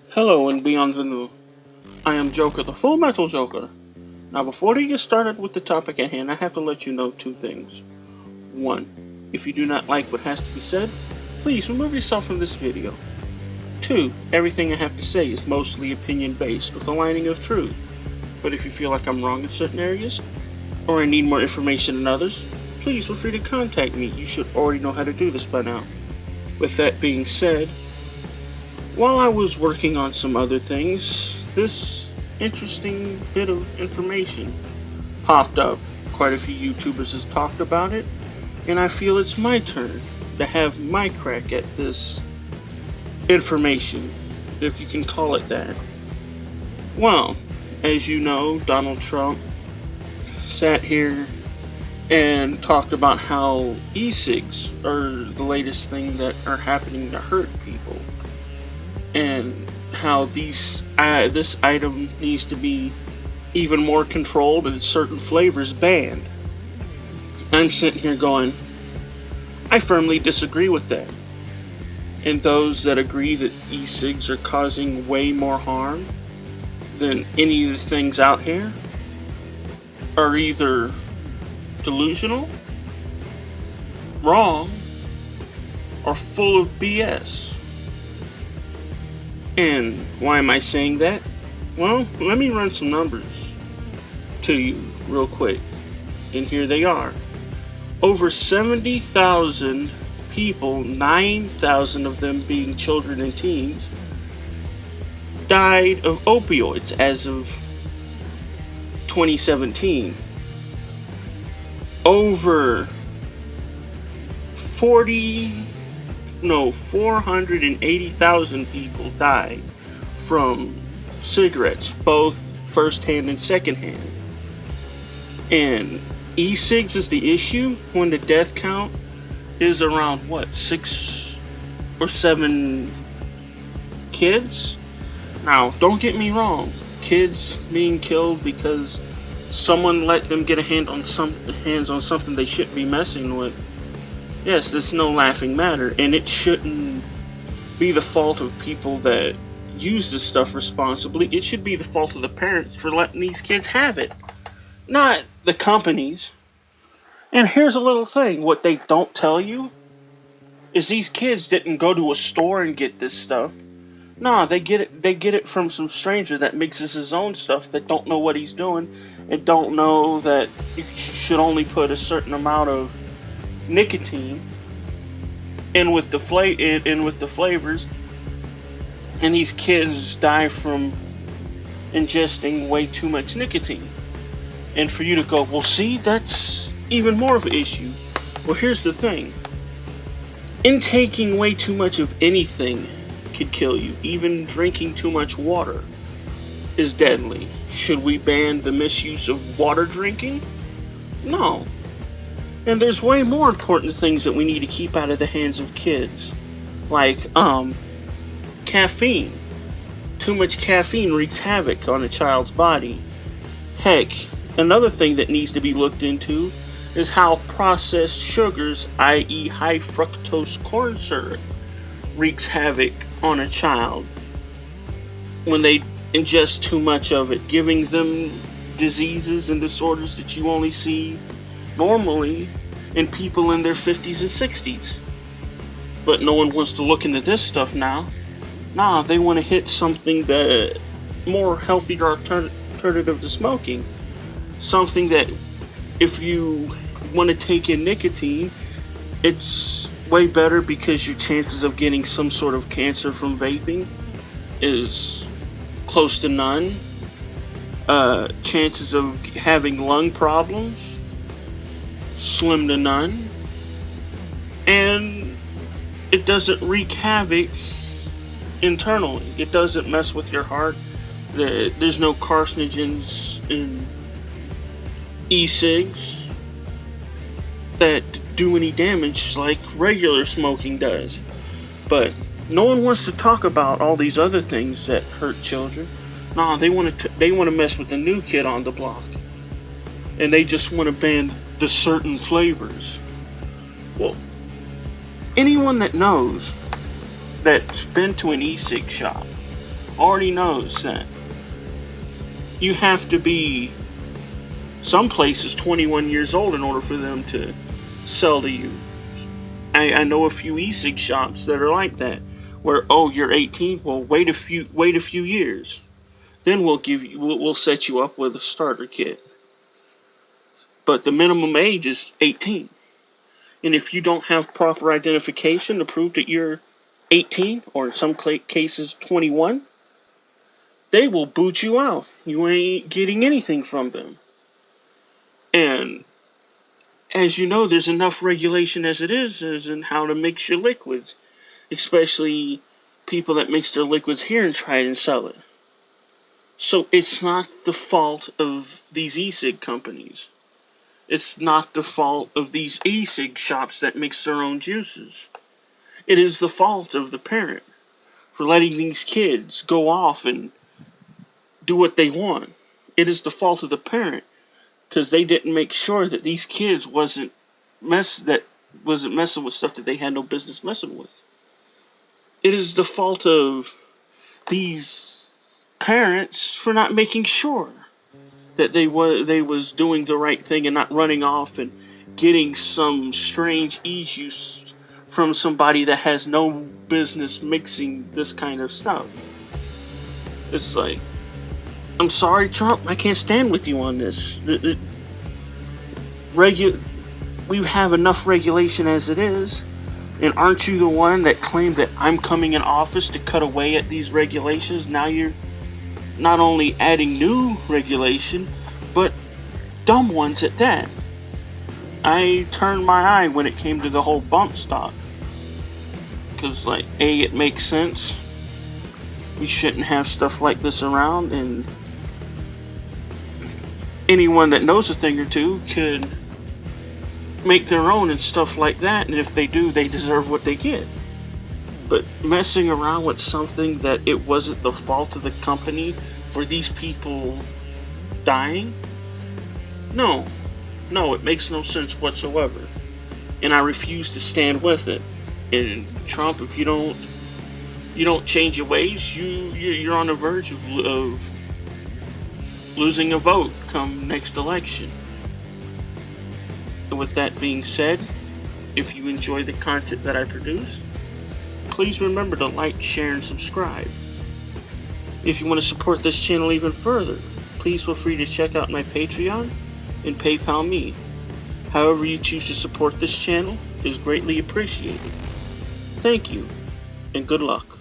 Hello and bienvenue. I am Joker, the Full Metal Joker. Now before we get started with the topic at hand, I have to let you know two things. One, if you do not like what has to be said, please remove yourself from this video. Two, everything I have to say is mostly opinion based with a lining of truth. But if you feel like I'm wrong in certain areas, or I need more information than others, please feel free to contact me. You should already know how to do this by now. With that being said, while I was working on some other things, this interesting bit of information popped up. Quite a few YouTubers have talked about it, and I feel it's my turn to have my crack at this information, if you can call it that. Well, as you know, Donald Trump sat here and talked about how e-cigs are the latest thing that are happening to hurt people, and how this item needs to be even more controlled and certain flavors banned. I'm sitting here going, I firmly disagree with that. And those that agree that e-cigs are causing way more harm than any of the things out here are either delusional, wrong, or full of BS. And why am I saying that? Well, let me run some numbers to you real quick. And here they are. Over 70,000 people, 9,000 of them being children and teens, died of opioids as of 2017. Over 480,000 people died from cigarettes, both first-hand and second-hand. And e-cigs is the issue when the death count is around, 6 or 7 kids? Now, don't get me wrong. Kids being killed because someone let them get hands on something they shouldn't be messing with. Yes, it's no laughing matter, and it shouldn't be the fault of people that use this stuff responsibly. It should be the fault of the parents for letting these kids have it, not the companies. And here's a little thing, what they don't tell you is these kids didn't go to a store and get this stuff. Nah, they get it from some stranger that mixes his own stuff, that don't know what he's doing, and don't know that you should only put a certain amount of nicotine in with the flavors, and these kids die from ingesting way too much nicotine. And for you to go, well, see, that's even more of an issue. Well, here's the thing. Intaking way too much of anything could kill you. Even drinking too much water is deadly. Should we ban the misuse of water drinking? No. And there's way more important things that we need to keep out of the hands of kids. Like, caffeine. Too much caffeine wreaks havoc on a child's body. Heck, another thing that needs to be looked into is how processed sugars, i.e. high fructose corn syrup, wreaks havoc on a child when they ingest too much of it, giving them diseases and disorders that you only see normally in people in their 50s and 60s. But no one wants to look into this stuff now. Nah, they want to hit something that more healthier alternative to smoking. Something that if you want to take in nicotine, it's way better because your chances of getting some sort of cancer from vaping is close to none. Chances of having lung problems, slim to none. And it doesn't wreak havoc internally. It doesn't mess with your heart. There's no carcinogens in e-cigs that do any damage like regular smoking does. But no one wants to talk about all these other things that hurt children. Nah, they want to mess with the new kid on the block, and they just want to ban the certain flavors. Well, anyone that knows that's been to an e-cig shop already knows that you have to be, some places, 21 years old in order for them to sell to you. I know a few e-cig shops that are like that, where, oh, you're 18, well, wait a few years, then we'll set you up with a starter kit. But the minimum age is 18, and if you don't have proper identification to prove that you're 18, or in some cases 21, they will boot you out. You ain't getting anything from them. And as you know, there's enough regulation as it is as in how to mix your liquids, especially people that mix their liquids here and try and sell it. So it's not the fault of these e-cig companies. It's not the fault of these e-cig shops that mix their own juices. It is the fault of the parent for letting these kids go off and do what they want. It is the fault of the parent because they didn't make sure that these kids wasn't messing with stuff that they had no business messing with. It is the fault of these parents for not making sure that they was doing the right thing and not running off and getting some strange e-juice from somebody that has no business mixing this kind of stuff. It's like, I'm sorry, Trump, I can't stand with you on this. We have enough regulation as it is, and aren't you the one that claimed that I'm coming in office to cut away at these regulations? Now you're not only adding new regulation, but dumb ones at that. I turned my eye when it came to the whole bump stock, because, like, A, it makes sense. We shouldn't have stuff like this around, and anyone that knows a thing or two could make their own and stuff like that, and if they do, they deserve what they get. But messing around with something that it wasn't the fault of the company for these people dying? No, it makes no sense whatsoever, and I refuse to stand with it. And Trump, if you don't change your ways, you're on the verge of losing a vote come next election. And with that being said, if you enjoy the content that I produce, please remember to like, share, and subscribe. If you want to support this channel even further, please feel free to check out my Patreon and PayPal me. However you choose to support this channel is greatly appreciated. Thank you, and good luck.